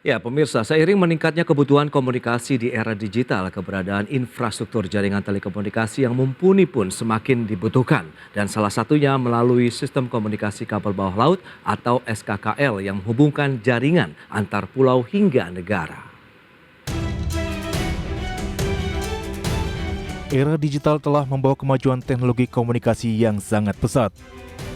Ya, pemirsa, seiring meningkatnya kebutuhan komunikasi di era digital, keberadaan infrastruktur jaringan telekomunikasi yang mumpuni pun semakin dibutuhkan. Dan salah satunya melalui sistem komunikasi kabel bawah laut atau SKKL yang menghubungkan jaringan antar pulau hingga negara. Era digital telah membawa kemajuan teknologi komunikasi yang sangat pesat.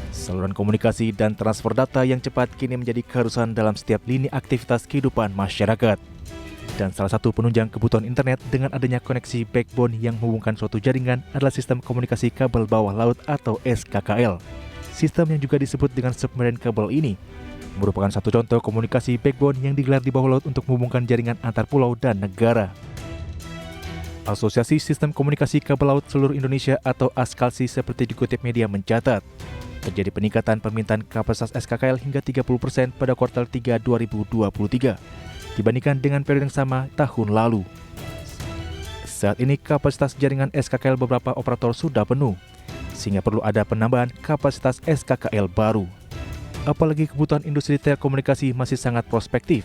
Saluran komunikasi dan transfer data yang cepat kini menjadi keharusan dalam setiap lini aktivitas kehidupan masyarakat. Dan salah satu penunjang kebutuhan internet dengan adanya koneksi backbone yang menghubungkan suatu jaringan adalah sistem komunikasi kabel bawah laut atau SKKL. Sistem yang juga disebut dengan submarine cable ini merupakan satu contoh komunikasi backbone yang digelar di bawah laut untuk menghubungkan jaringan antar pulau dan negara. Asosiasi Sistem Komunikasi Kabel Laut Seluruh Indonesia atau ASKALSI seperti dikutip media mencatat, terjadi peningkatan permintaan kapasitas SKKL hingga 30% pada kuartal 3 2023 dibandingkan dengan periode yang sama tahun lalu. Saat ini kapasitas jaringan SKKL beberapa operator sudah penuh, sehingga perlu ada penambahan kapasitas SKKL baru. Apalagi kebutuhan industri telekomunikasi masih sangat prospektif,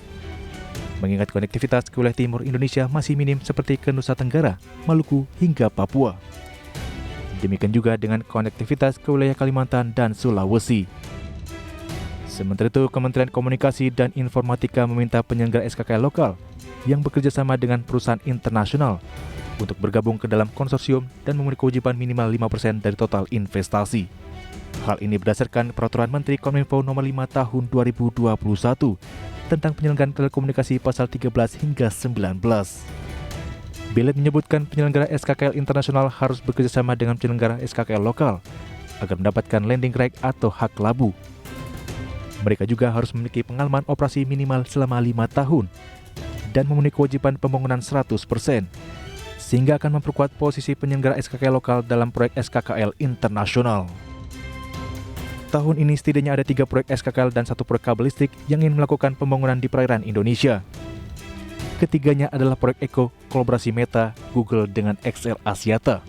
mengingat konektivitas ke wilayah timur Indonesia masih minim seperti ke Nusa Tenggara, Maluku, hingga Papua. Demikian juga dengan konektivitas ke wilayah Kalimantan dan Sulawesi. Sementara itu, Kementerian Komunikasi dan Informatika meminta penyelenggara SKKL lokal yang bekerja sama dengan perusahaan internasional untuk bergabung ke dalam konsorsium dan memenuhi kewajiban minimal 5% dari total investasi. Hal ini berdasarkan Peraturan Menteri Kominfo Nomor 5 Tahun 2021 tentang penyelenggaraan telekomunikasi pasal 13 hingga 19. Belet menyebutkan penyelenggara SKKL internasional harus bekerjasama dengan penyelenggara SKKL lokal agar mendapatkan landing right atau hak labu. Mereka juga harus memiliki pengalaman operasi minimal selama 5 tahun dan memenuhi kewajiban pembangunan 100%, sehingga akan memperkuat posisi penyelenggara SKKL lokal dalam proyek SKKL internasional. Tahun ini setidaknya ada 3 proyek SKKL dan 1 proyek kabel listrik yang ingin melakukan pembangunan di perairan Indonesia. Ketiganya adalah proyek Eko, kolaborasi Meta, Google dengan XL Axiata.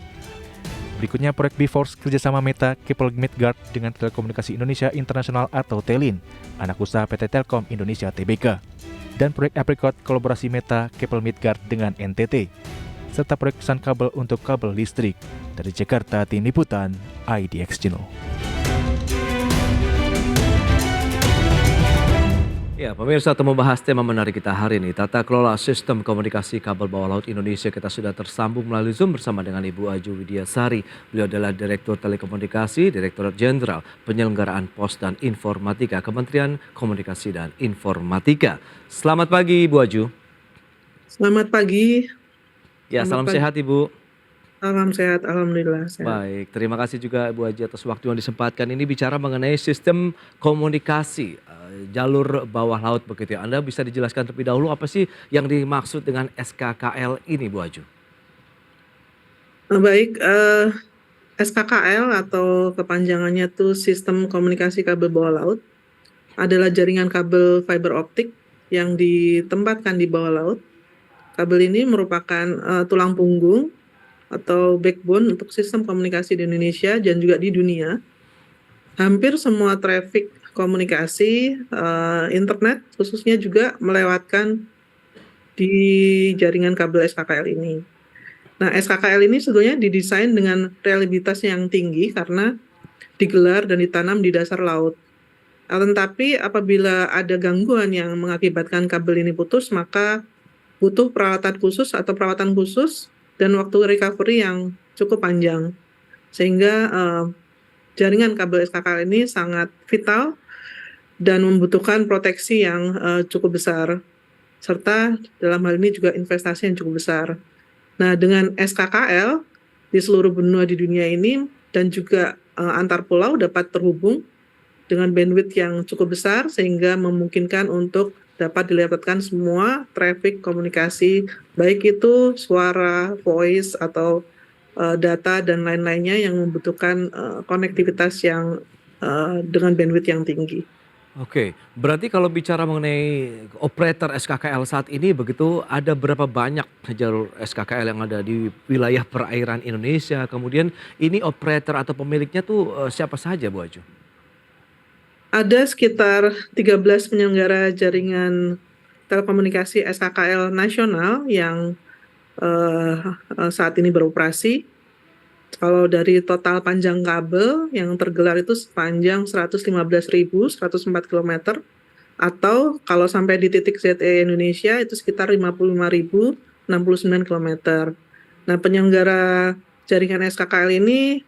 Berikutnya proyek B-Force kerjasama Meta, Keppel Midgard dengan Telekomunikasi Indonesia Internasional atau Telin, anak usaha PT Telkom Indonesia Tbk. Dan proyek Apricot kolaborasi Meta, Keppel Midgard dengan NTT. Serta proyek pesan kabel untuk kabel listrik. Dari Jakarta, Tim Liputan, IDX Channel. Ya, pemirsa, untuk membahas tema menarik kita hari ini, tata kelola sistem komunikasi kabel bawah laut Indonesia, kita sudah tersambung melalui Zoom bersama dengan Ibu Aju Widiasari. Beliau adalah Direktur Telekomunikasi, Direktorat Jenderal Penyelenggaraan Pos dan Informatika, Kementerian Komunikasi dan Informatika. Selamat pagi, Ibu Aju. Selamat pagi. Ya, salam sehat, Ibu. Salam sehat, alhamdulillah sehat. Baik, terima kasih juga Ibu Aju atas waktu yang disempatkan ini bicara mengenai sistem komunikasi jalur bawah laut begitu ya. Anda bisa dijelaskan terlebih dahulu apa sih yang dimaksud dengan SKKL ini, Bu Aju? Baik, SKKL atau kepanjangannya itu Sistem Komunikasi Kabel Bawah Laut adalah jaringan kabel fiber optik yang ditempatkan di bawah laut. Kabel ini merupakan tulang punggung atau backbone untuk sistem komunikasi di Indonesia dan juga di dunia. Hampir semua traffic komunikasi internet khususnya juga melewatkan di jaringan kabel SKKL ini. Nah, SKKL ini sebetulnya didesain dengan reliabilitas yang tinggi karena digelar dan ditanam di dasar laut. Tetapi apabila ada gangguan yang mengakibatkan kabel ini putus, maka butuh peralatan khusus atau perawatan khusus dan waktu recovery yang cukup panjang. Sehingga jaringan kabel SKKL ini sangat vital dan membutuhkan proteksi yang cukup besar, serta dalam hal ini juga investasi yang cukup besar. Nah, dengan SKKL di seluruh benua di dunia ini dan juga antar pulau dapat terhubung dengan bandwidth yang cukup besar sehingga memungkinkan untuk dapat dilewatkan semua traffic komunikasi, baik itu suara, voice, atau data dan lain-lainnya yang membutuhkan konektivitas yang dengan bandwidth yang tinggi. Oke, berarti kalau bicara mengenai operator SKKL saat ini begitu, ada berapa banyak jalur SKKL yang ada di wilayah perairan Indonesia? Kemudian ini operator atau pemiliknya tuh siapa saja, Bu Aju? Ada sekitar 13 penyelenggara jaringan telekomunikasi SKKL nasional yang saat ini beroperasi. Kalau dari total panjang kabel yang tergelar itu sepanjang 115.104 km, atau kalau sampai di titik ZE Indonesia itu sekitar 55.069 km. Nah, penyelenggara jaringan SKKL ini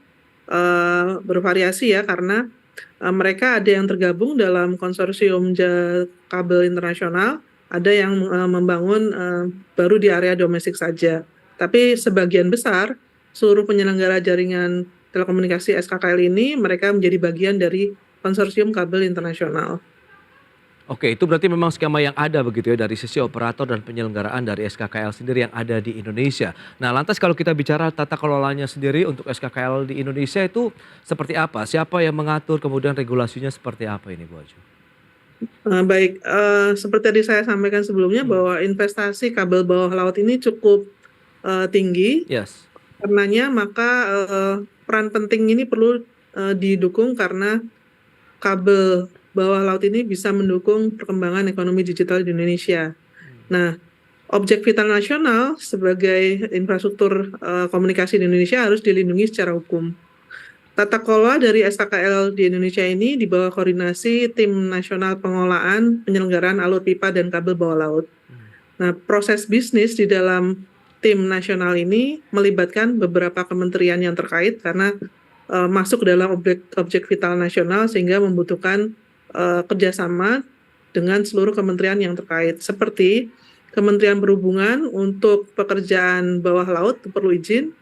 bervariasi ya, karena mereka ada yang tergabung dalam konsorsium kabel internasional, ada yang membangun baru di area domestik saja. Tapi sebagian besar seluruh penyelenggara jaringan telekomunikasi SKKL ini mereka menjadi bagian dari konsorsium kabel internasional. Oke, itu berarti memang skema yang ada begitu ya dari sisi operator dan penyelenggaraan dari SKKL sendiri yang ada di Indonesia. Nah, lantas kalau kita bicara tata kelolanya sendiri untuk SKKL di Indonesia itu seperti apa? Siapa yang mengatur, kemudian regulasinya seperti apa ini, Bu Aju? Baik, seperti tadi saya sampaikan sebelumnya bahwa investasi kabel bawah laut ini cukup tinggi. Yes. Karenanya maka peran penting ini perlu didukung karena kabel bawah laut ini bisa mendukung perkembangan ekonomi digital di Indonesia. Nah, objek vital nasional sebagai infrastruktur komunikasi di Indonesia harus dilindungi secara hukum. Tata kelola dari SKKL di Indonesia ini di bawah koordinasi Tim Nasional Pengolahan Penyelenggaraan Alur Pipa dan Kabel Bawah Laut. Nah, proses bisnis di dalam tim nasional ini melibatkan beberapa kementerian yang terkait karena masuk dalam objek vital nasional sehingga membutuhkan kerjasama dengan seluruh kementerian yang terkait. Seperti Kementerian Perhubungan untuk pekerjaan bawah laut perlu izin,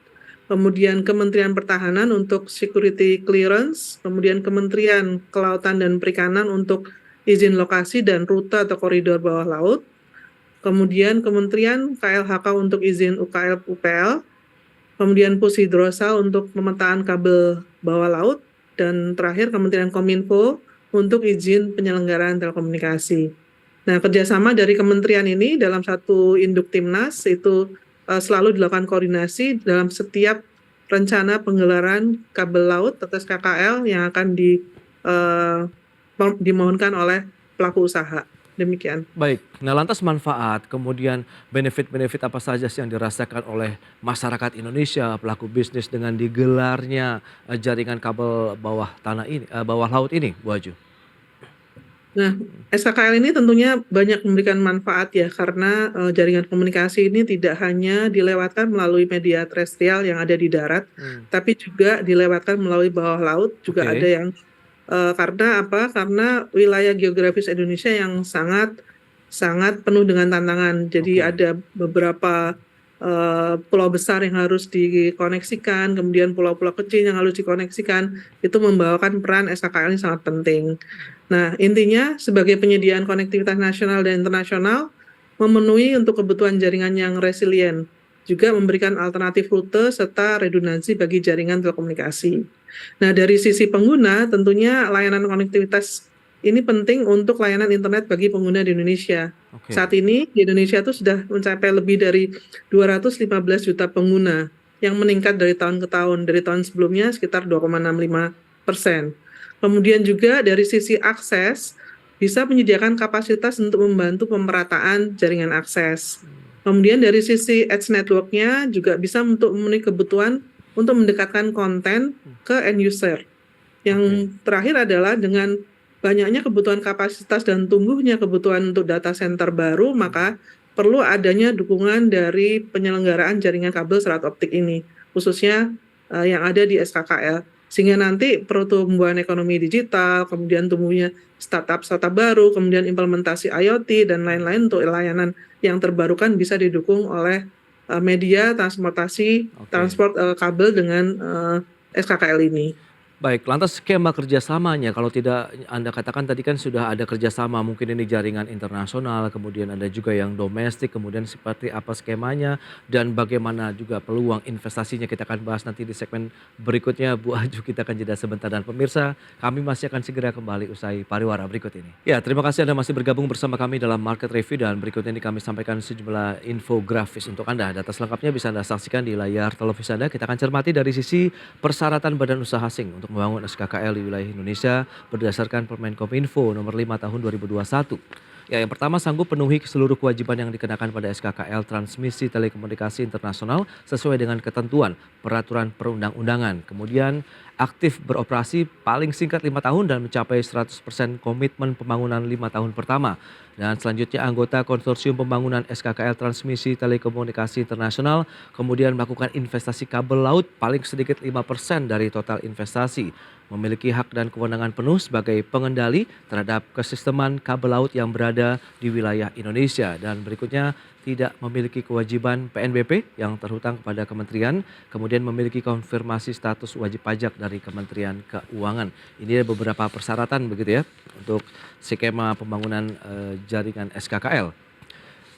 kemudian Kementerian Pertahanan untuk security clearance, kemudian Kementerian Kelautan dan Perikanan untuk izin lokasi dan rute atau koridor bawah laut, kemudian Kementerian KLHK untuk izin UKL-UPL, kemudian Pushidrosa untuk pemetaan kabel bawah laut, dan terakhir Kementerian Kominfo untuk izin penyelenggaraan telekomunikasi. Nah, kerjasama dari kementerian ini dalam satu induk Timnas itu selalu dilakukan koordinasi dalam setiap rencana penggelaran kabel laut atau SKKL yang akan dimohonkan oleh pelaku usaha. Demikian. Baik, nah lantas manfaat, kemudian benefit-benefit apa saja sih yang dirasakan oleh masyarakat Indonesia, pelaku bisnis dengan digelarnya jaringan kabel bawah tanah ini, bawah laut ini, Bu Aju? Nah, SKKL ini tentunya banyak memberikan manfaat ya, karena jaringan komunikasi ini tidak hanya dilewatkan melalui media terestrial yang ada di darat, tapi juga dilewatkan melalui bawah laut, juga ada yang karena apa? Karena wilayah geografis Indonesia yang sangat penuh dengan tantangan. Jadi ada beberapa pulau besar yang harus dikoneksikan, kemudian pulau-pulau kecil yang harus dikoneksikan. Itu membawakan peran SKKL ini sangat penting. Nah, intinya sebagai penyediaan konektivitas nasional dan internasional memenuhi untuk kebutuhan jaringan yang resilient, juga memberikan alternatif rute serta redundansi bagi jaringan telekomunikasi. Nah, dari sisi pengguna, tentunya layanan konektivitas ini penting untuk layanan internet bagi pengguna di Indonesia. Saat ini di Indonesia itu sudah mencapai lebih dari 215 juta pengguna yang meningkat dari tahun ke tahun. Dari tahun sebelumnya sekitar 2,65%. Kemudian juga dari sisi akses, bisa menyediakan kapasitas untuk membantu pemerataan jaringan akses. Kemudian dari sisi edge network-nya juga bisa untuk memenuhi kebutuhan untuk mendekatkan konten ke end user. Yang terakhir adalah dengan banyaknya kebutuhan kapasitas dan tumbuhnya kebutuhan untuk data center baru, maka perlu adanya dukungan dari penyelenggaraan jaringan kabel serat optik ini, khususnya yang ada di SKKL. Sehingga nanti pertumbuhan ekonomi digital, kemudian tumbuhnya startup baru, kemudian implementasi IoT dan lain-lain untuk layanan yang terbarukan bisa didukung oleh media transportasi, transport kabel dengan SKKL ini. Baik, lantas skema kerjasamanya kalau tidak Anda katakan tadi kan sudah ada kerjasama, mungkin ini jaringan internasional, kemudian ada juga yang domestik, kemudian seperti apa skemanya dan bagaimana juga peluang investasinya kita akan bahas nanti di segmen berikutnya. Bu Aju, kita akan jeda sebentar dan pemirsa kami masih akan segera kembali usai pariwara berikut ini. Ya, terima kasih Anda masih bergabung bersama kami dalam Market Review dan berikut ini kami sampaikan sejumlah infografis untuk Anda. Data selengkapnya bisa Anda saksikan di layar televisi Anda. Kita akan cermati dari sisi persyaratan badan usaha asing untuk membangun SKKL di wilayah Indonesia berdasarkan Permen Kominfo nomor 5 tahun 2021. Ya, yang pertama sanggup penuhi seluruh kewajiban yang dikenakan pada SKKL Transmisi Telekomunikasi Internasional sesuai dengan ketentuan peraturan perundang-undangan. Kemudian aktif beroperasi paling singkat 5 tahun dan mencapai 100% komitmen pembangunan 5 tahun pertama. Dan selanjutnya anggota konsorsium pembangunan SKKL Transmisi Telekomunikasi Internasional kemudian melakukan investasi kabel laut paling sedikit 5% dari total investasi. Memiliki hak dan kewenangan penuh sebagai pengendali terhadap kesisteman kabel laut yang berada di wilayah Indonesia. Dan berikutnya tidak memiliki kewajiban PNBP yang terhutang kepada kementerian, kemudian memiliki konfirmasi status wajib pajak dari Kementerian Keuangan. Ini ada beberapa persyaratan begitu ya untuk skema pembangunan jaringan SKKL.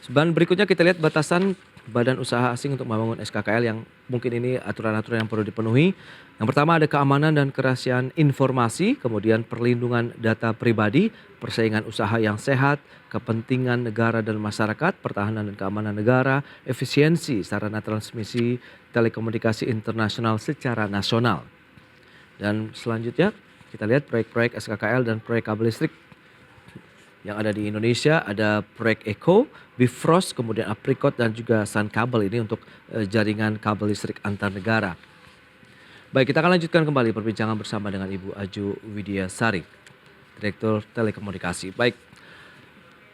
Dan berikutnya kita lihat batasan badan usaha asing untuk membangun SKKL yang mungkin ini aturan-aturan yang perlu dipenuhi. Yang pertama ada keamanan dan kerahasiaan informasi, kemudian perlindungan data pribadi, persaingan usaha yang sehat, kepentingan negara dan masyarakat, pertahanan dan keamanan negara, efisiensi sarana transmisi telekomunikasi internasional secara nasional. Dan selanjutnya kita lihat proyek-proyek SKKL dan proyek kabel listrik yang ada di Indonesia. Ada proyek Eko, Bifrost, kemudian Apricot dan juga Sun Kabel ini untuk jaringan kabel listrik antar negara. Baik, kita akan lanjutkan kembali perbincangan bersama dengan Ibu Aju Widiasari, Direktur Telekomunikasi. Baik,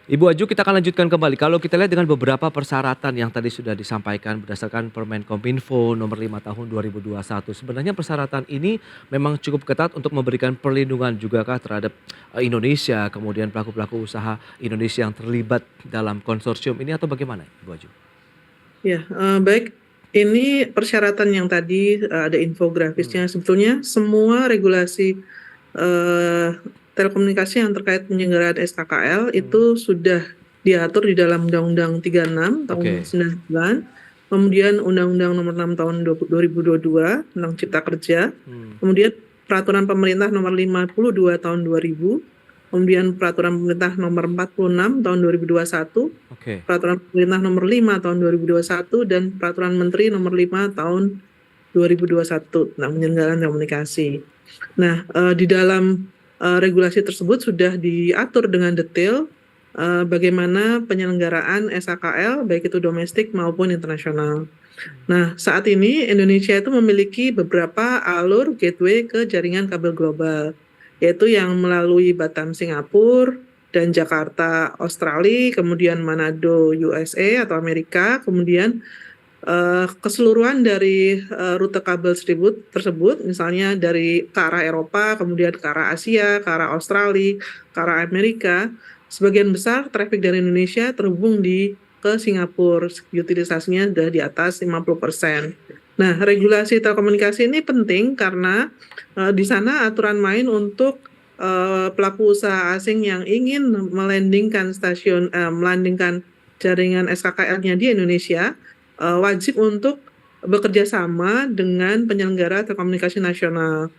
Ibu Aju, kita akan lanjutkan kembali. Kalau kita lihat dengan beberapa persyaratan yang tadi sudah disampaikan berdasarkan Permenkominfo nomor 5 tahun 2021. Sebenarnya persyaratan ini memang cukup ketat untuk memberikan perlindungan jugakah terhadap Indonesia, kemudian pelaku-pelaku usaha Indonesia yang terlibat dalam konsorsium ini atau bagaimana, Ibu Aju? Ya, baik. Ini persyaratan yang tadi ada infografisnya. Sebetulnya semua regulasi telekomunikasi yang terkait penyelenggaraan SKKL itu sudah diatur di dalam Undang-Undang 36 tahun 99, kemudian Undang-Undang nomor 6 tahun 2022 tentang Cipta Kerja, kemudian Peraturan Pemerintah nomor 52 tahun 2000, kemudian Peraturan Pemerintah nomor 46 tahun 2021, Peraturan Pemerintah nomor 5 tahun 2021, dan Peraturan Menteri nomor 5 tahun 2021 tentang penyelenggaraan telekomunikasi. Nah, di dalam regulasi tersebut sudah diatur dengan detail bagaimana penyelenggaraan SKKL baik itu domestik maupun internasional. Nah, saat ini Indonesia itu memiliki beberapa alur gateway ke jaringan kabel global, yaitu yang melalui Batam Singapura dan Jakarta Australia, kemudian Manado USA atau Amerika, kemudian keseluruhan dari rute kabel tersebut, misalnya dari ke arah Eropa, kemudian ke arah Asia, ke arah Australia, ke arah Amerika, sebagian besar traffic dari Indonesia terhubung ke Singapura, utilisasinya sudah di atas 50%. Nah, regulasi telekomunikasi ini penting karena di sana aturan main untuk pelaku usaha asing yang ingin melandingkan jaringan SKKL-nya di Indonesia wajib untuk bekerja sama dengan penyelenggara telekomunikasi nasional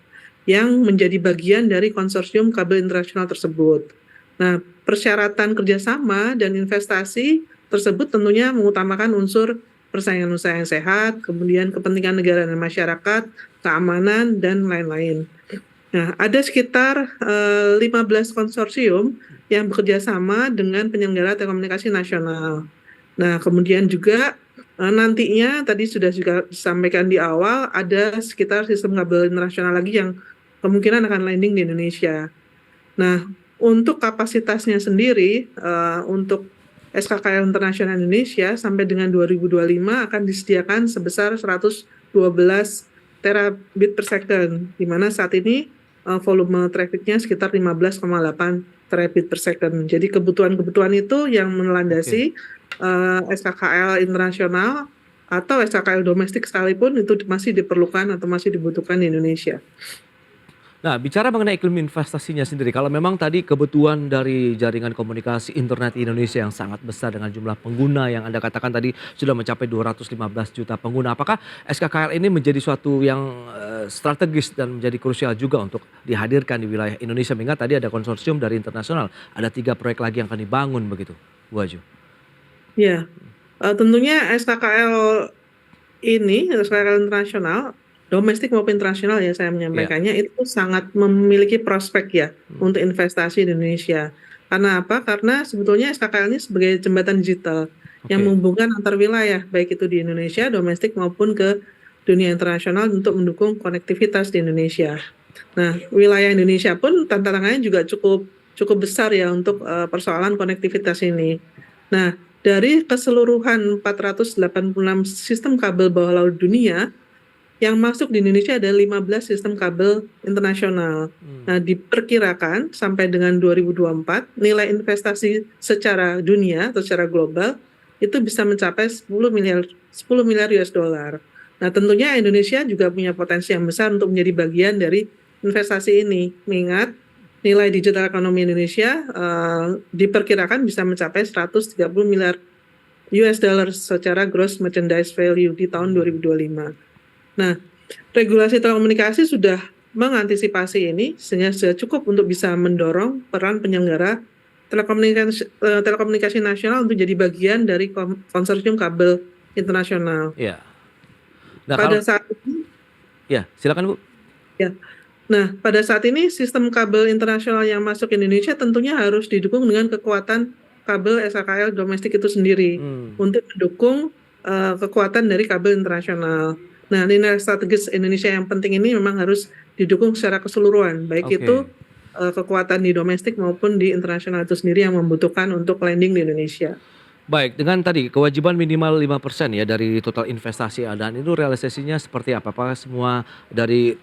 yang menjadi bagian dari konsorsium kabel internasional tersebut. Nah, persyaratan kerjasama dan investasi tersebut tentunya mengutamakan unsur persaingan usaha yang sehat, kemudian kepentingan negara dan masyarakat, keamanan, dan lain-lain. Nah, ada sekitar 15 konsorsium yang bekerja sama dengan penyelenggara telekomunikasi nasional. Nah, kemudian juga nantinya tadi sudah juga disampaikan di awal, ada sekitar sistem kabel internasional lagi yang kemungkinan akan landing di Indonesia. Nah, untuk kapasitasnya sendiri, untuk SKKL Internasional Indonesia sampai dengan 2025 akan disediakan sebesar 112 terabit per second, di mana saat ini volume trafficnya sekitar 15,8 terabit per second. Jadi kebutuhan-kebutuhan itu yang melandasi SKKL internasional atau SKKL domestik sekalipun itu masih diperlukan atau masih dibutuhkan di Indonesia. Nah, bicara mengenai iklim investasinya sendiri, kalau memang tadi kebutuhan dari jaringan komunikasi internet di Indonesia yang sangat besar dengan jumlah pengguna yang Anda katakan tadi sudah mencapai 215 juta pengguna, apakah SKKL ini menjadi suatu yang strategis dan menjadi krusial juga untuk dihadirkan di wilayah Indonesia, mengingat tadi ada konsorsium dari internasional, ada 3 proyek lagi yang akan dibangun begitu, Bu Aju? Ya, tentunya SKKL internasional, domestik maupun internasional ya saya menyampaikannya, itu sangat memiliki prospek ya untuk investasi di Indonesia. Karena apa? Karena sebetulnya SKKL ini sebagai jembatan digital yang Oke. menghubungkan antar wilayah, baik itu di Indonesia, domestik maupun ke dunia internasional untuk mendukung konektivitas di Indonesia. Nah, wilayah Indonesia pun tantangannya juga cukup cukup besar ya untuk persoalan konektivitas ini. Nah, dari keseluruhan 486 sistem kabel bawah laut dunia, yang masuk di Indonesia ada 15 sistem kabel internasional. Nah, diperkirakan sampai dengan 2024 nilai investasi secara dunia atau secara global itu bisa mencapai 10 miliar US dollar. Nah, tentunya Indonesia juga punya potensi yang besar untuk menjadi bagian dari investasi ini. Mengingat nilai digital ekonomi Indonesia diperkirakan bisa mencapai 130 miliar US dollar secara gross merchandise value di tahun 2025. Nah, regulasi telekomunikasi sudah mengantisipasi ini sehingga sudah cukup untuk bisa mendorong peran penyelenggara telekomunikasi nasional untuk jadi bagian dari konsorsium kabel internasional. Ya. Nah, Pada kalau saat ini, ya, silakan Bu. ya. Nah, pada saat ini sistem kabel internasional yang masuk ke Indonesia tentunya harus didukung dengan kekuatan kabel SKKL domestik itu sendiri untuk mendukung kekuatan dari kabel internasional. Nah, nilai strategis Indonesia yang penting ini memang harus didukung secara keseluruhan, baik Oke. itu kekuatan di domestik maupun di internasional itu sendiri yang membutuhkan untuk landing di Indonesia. Baik, dengan tadi kewajiban minimal 5% ya dari total investasi dan itu realisasinya seperti apa? Apakah semua dari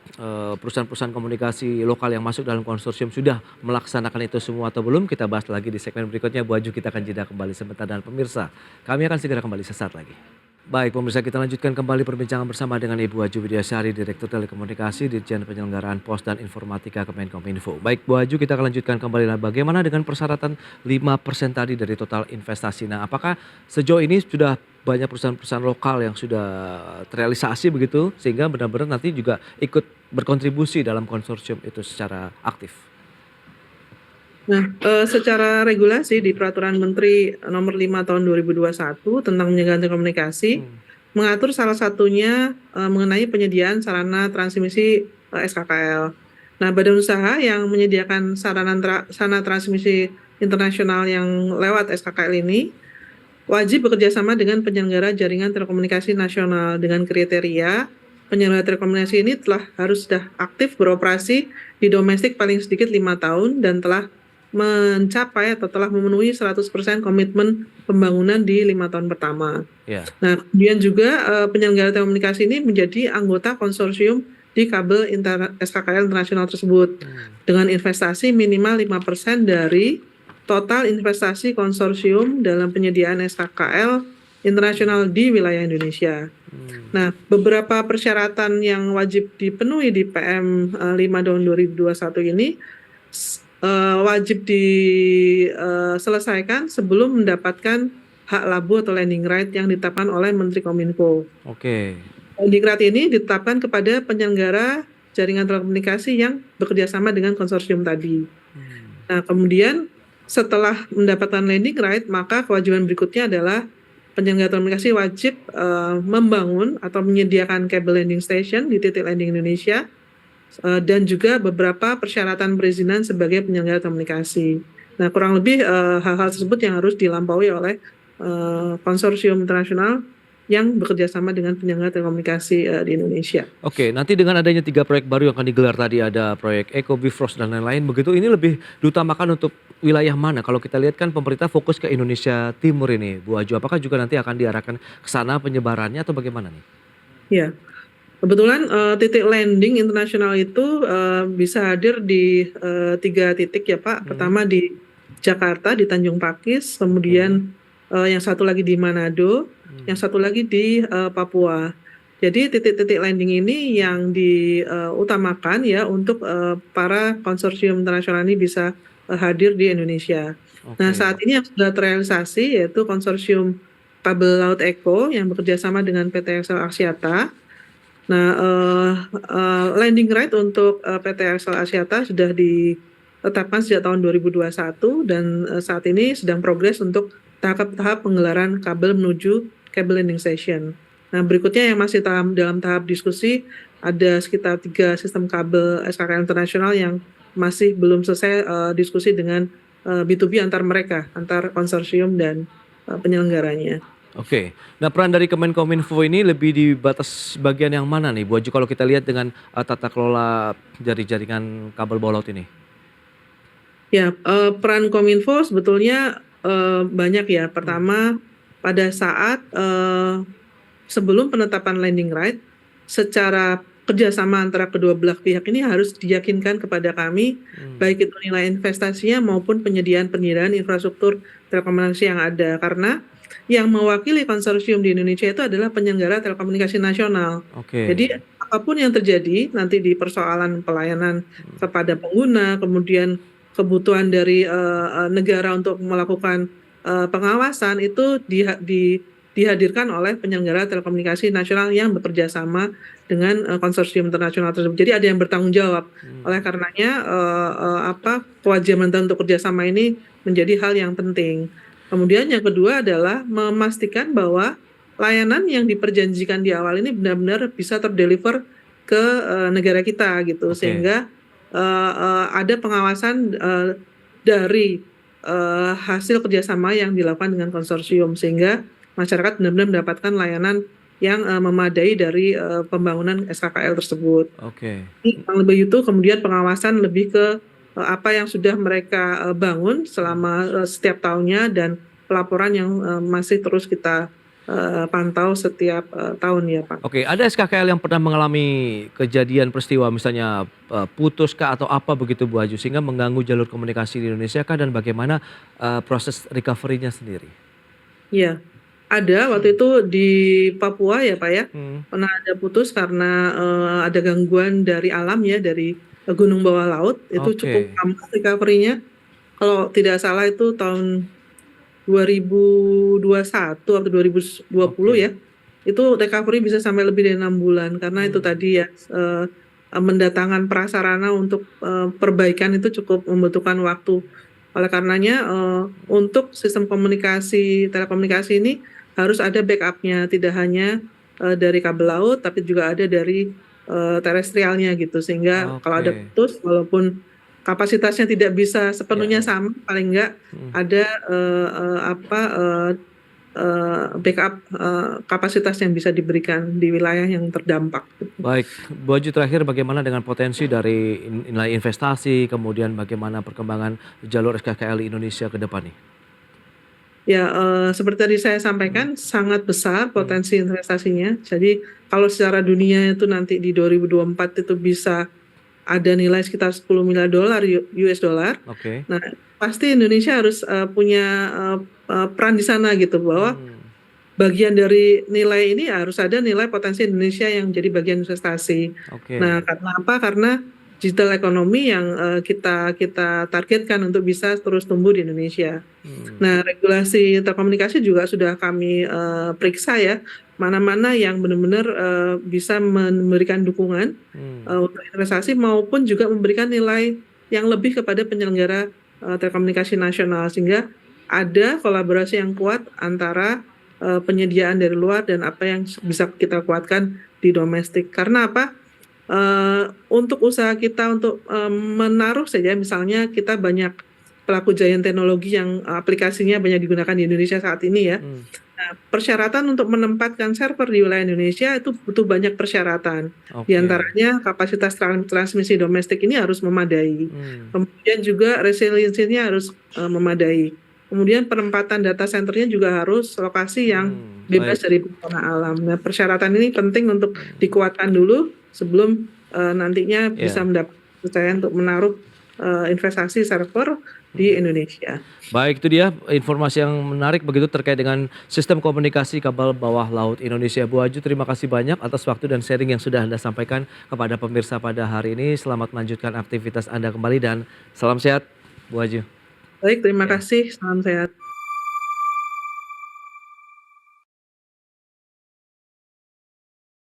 perusahaan-perusahaan komunikasi lokal yang masuk dalam konsorsium sudah melaksanakan itu semua atau belum? Kita bahas lagi di segmen berikutnya. Bu Aju, kita akan jeda kembali sebentar dan pemirsa, kami akan segera kembali sesaat lagi. Baik pemirsa, kita lanjutkan kembali perbincangan bersama dengan Ibu Aju Widiasari, Direktur Telekomunikasi Ditjen Penyelenggaraan Pos dan Informatika Kemenkominfo. Baik Bu Aju, kita akan lanjutkan kembali. Bagaimana dengan persyaratan 5% tadi dari total investasi? Nah, apakah sejauh ini sudah banyak perusahaan-perusahaan lokal yang sudah terrealisasi begitu sehingga benar-benar nanti juga ikut berkontribusi dalam konsorsium itu secara aktif? Nah, secara regulasi di Peraturan Menteri Nomor 5 Tahun 2021 tentang pencegahan telekomunikasi mengatur salah satunya mengenai penyediaan sarana transmisi SKKL. Nah, badan usaha yang menyediakan sarana transmisi internasional yang lewat SKKL ini wajib bekerja sama dengan penyelenggara jaringan telekomunikasi nasional dengan kriteria penyelenggara telekomunikasi ini harus sudah aktif beroperasi di domestik paling sedikit 5 tahun dan telah mencapai atau telah memenuhi 100% komitmen pembangunan di 5 tahun pertama. Ya. Nah, kemudian juga penyelenggara telekomunikasi ini menjadi anggota konsorsium di kabel SKKL internasional tersebut dengan investasi minimal 5% dari total investasi konsorsium dalam penyediaan SKKL internasional di wilayah Indonesia. Nah, beberapa persyaratan yang wajib dipenuhi di PM 5 tahun 2021 ini wajib diselesaikan sebelum mendapatkan hak labu atau landing right yang ditetapkan oleh Menteri Kominfo. Oke. Landing right ini ditetapkan kepada penyelenggara jaringan telekomunikasi yang bekerja sama dengan konsorsium tadi. Nah, kemudian setelah mendapatkan landing right, maka kewajiban berikutnya adalah penyelenggara telekomunikasi wajib membangun atau menyediakan kabel landing station di titik landing Indonesia dan juga beberapa persyaratan perizinan sebagai penyelenggara telekomunikasi. Nah, kurang lebih hal-hal tersebut yang harus dilampaui oleh konsorsium internasional yang bekerja sama dengan penyelenggara telekomunikasi di Indonesia. Oke, nanti dengan adanya 3 proyek baru yang akan digelar tadi, ada proyek Eko, Bifrost dan lain-lain begitu, ini lebih diutamakan untuk wilayah mana? Kalau kita lihat kan pemerintah fokus ke Indonesia Timur ini, Bu Aju, apakah juga nanti akan diarahkan ke sana penyebarannya atau bagaimana nih? Ya, kebetulan titik landing internasional itu bisa hadir di 3 titik ya Pak. Pertama di Jakarta, di Tanjung Pakis, kemudian yang satu lagi di Manado, yang satu lagi di Papua. Jadi titik-titik landing ini yang diutamakan ya untuk para konsorsium internasional ini bisa hadir di Indonesia. Nah, saat ini yang sudah terrealisasi yaitu konsorsium kabel laut Eko yang bekerja sama dengan PT XL Axiata. Nah, landing right untuk PT XL Axiata sudah ditetapkan sejak tahun 2021 dan saat ini sedang progres untuk tahap penggelaran kabel menuju kabel landing station. Nah, berikutnya yang masih dalam tahap diskusi ada sekitar 3 sistem kabel SKKL internasional yang masih belum selesai diskusi dengan B2B antar mereka, antar konsorsium dan penyelenggaranya. Oke. Nah, peran dari Kemenkominfo ini lebih di batas bagian yang mana nih Bu Aju kalau kita lihat dengan tata kelola dari jaringan kabel bawah laut ini? Ya, peran Kominfo sebetulnya banyak ya. Pertama, pada saat sebelum penetapan landing right, secara kerjasama antara kedua belah pihak ini harus diyakinkan kepada kami, baik itu nilai investasinya maupun penyediaan infrastruktur telekomunikasi yang ada. Karena yang mewakili konsorsium di Indonesia itu adalah penyelenggara telekomunikasi nasional. Oke. Jadi apapun yang terjadi nanti di persoalan pelayanan kepada pengguna, kemudian kebutuhan dari negara untuk melakukan pengawasan itu dihadirkan oleh penyelenggara telekomunikasi nasional yang bekerja sama dengan konsorsium internasional tersebut. Jadi ada yang bertanggung jawab. Oleh karenanya kewajiban untuk kerjasama ini menjadi hal yang penting. Kemudian yang kedua adalah memastikan bahwa layanan yang diperjanjikan di awal ini benar-benar bisa terdeliver ke negara kita gitu, sehingga ada pengawasan dari hasil kerjasama yang dilakukan dengan konsorsium, sehingga masyarakat benar-benar mendapatkan layanan yang memadai dari pembangunan SKKL tersebut. Oke. Yang lebih itu kemudian pengawasan lebih ke apa yang sudah mereka bangun selama setiap tahunnya dan pelaporan yang masih terus kita pantau setiap tahun ya Pak. Oke, ada SKKL yang pernah mengalami kejadian peristiwa misalnya putus kah atau apa begitu Bu Aju sehingga mengganggu jalur komunikasi di Indonesia kah dan bagaimana proses recovery-nya sendiri? Iya, ada waktu itu di Papua ya Pak ya, pernah ada putus karena ada gangguan dari alam ya, dari gunung bawah laut, itu cukup lama recovery-nya. Kalau tidak salah itu tahun 2021 atau 2020 ya, itu recovery bisa sampai lebih dari 6 bulan karena itu tadi ya mendatangkan prasarana untuk perbaikan itu cukup membutuhkan waktu. Oleh karenanya untuk sistem telekomunikasi ini harus ada backup-nya, tidak hanya dari kabel laut tapi juga ada dari terestrialnya gitu, sehingga kalau ada putus walaupun kapasitasnya tidak bisa sepenuhnya sama, paling enggak ada backup kapasitas yang bisa diberikan di wilayah yang terdampak. Baik, Bu Aju terakhir bagaimana dengan potensi dari nilai investasi, kemudian bagaimana perkembangan jalur SKKL di Indonesia ke depan nih? Ya, seperti tadi saya sampaikan sangat besar potensi investasinya. Jadi kalau secara dunia itu nanti di 2024 itu bisa ada nilai sekitar 10 miliar dolar US dollar. Nah, pasti Indonesia harus punya peran di sana gitu, bahwa bagian dari nilai ini harus ada nilai potensi Indonesia yang jadi bagian investasi. Nah, karena apa? Karena digital ekonomi yang kita targetkan untuk bisa terus tumbuh di Indonesia. Nah, regulasi telekomunikasi juga sudah kami periksa ya, mana-mana yang benar-benar bisa memberikan dukungan untuk investasi maupun juga memberikan nilai yang lebih kepada penyelenggara telekomunikasi nasional, sehingga ada kolaborasi yang kuat antara penyediaan dari luar dan apa yang bisa kita kuatkan di domestik. Karena apa? Untuk usaha kita untuk menaruh saja, misalnya kita banyak pelaku giant teknologi yang aplikasinya banyak digunakan di Indonesia saat ini ya. Nah, persyaratan untuk menempatkan server di wilayah Indonesia itu butuh banyak persyaratan. Di antaranya kapasitas transmisi domestik ini harus memadai. Kemudian juga resiliensinya harus memadai. Kemudian penempatan data centernya juga harus lokasi yang bebas dari bencana alam. Nah, persyaratan ini penting untuk dikuatkan dulu sebelum nantinya bisa mendapat kepercayaan untuk menaruh investasi server di Indonesia. Baik, itu dia informasi yang menarik begitu terkait dengan sistem komunikasi kabel bawah laut Indonesia. Bu Aju, terima kasih banyak atas waktu dan sharing yang sudah Anda sampaikan kepada pemirsa pada hari ini. Selamat melanjutkan aktivitas Anda kembali dan salam sehat, Bu Aju. Baik, terima kasih. Salam sehat.